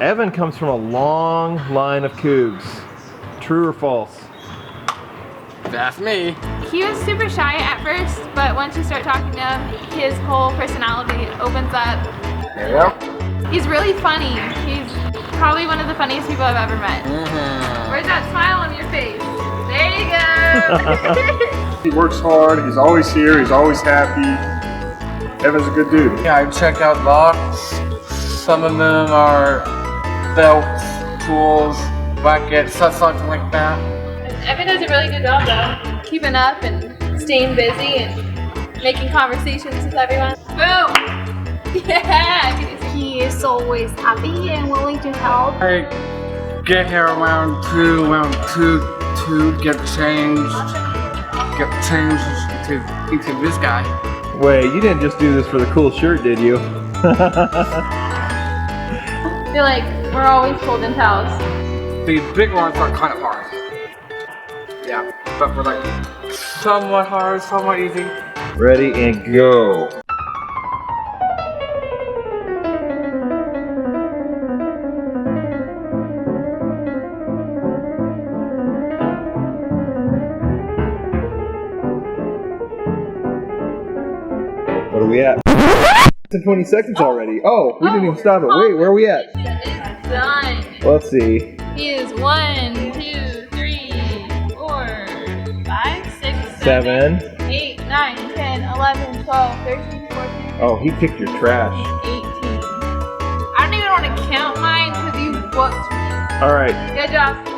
Evan comes from a long line of cougs. True or false? That's me. He was super shy at first, but once you start talking to him, his whole personality opens up. There you go. He's really funny. He's probably one of the funniest people I've ever met. Where's that smile on your face? There you go. He works hard, he's always here, he's always happy. Evan's a good dude. Yeah, I checked out locks. Some of them are belts, tools, buckets, something like that. Evan does a really good job though, keeping up and staying busy and making conversations with everyone. Boom! Yeah! He is always happy and willing to help. I get here around 2, get changed into this guy. Wait, you didn't just do this for the cool shirt, did you? I feel like we're always pulled in towels. The big ones are kind of hard. Yeah, but we're like somewhat hard, somewhat easy. Ready and go. What are we at? It's in 20 seconds already. Oh, we didn't even stop it. Wait, where are we at? It's done. Let's see. He is 1, 2, 3, 4, 5, 6, 7. 8, 9, 10, 11, 12, 13, 14, Oh, he picked your trash. 18. I don't even want to count mine because you booked me. All right. Good job.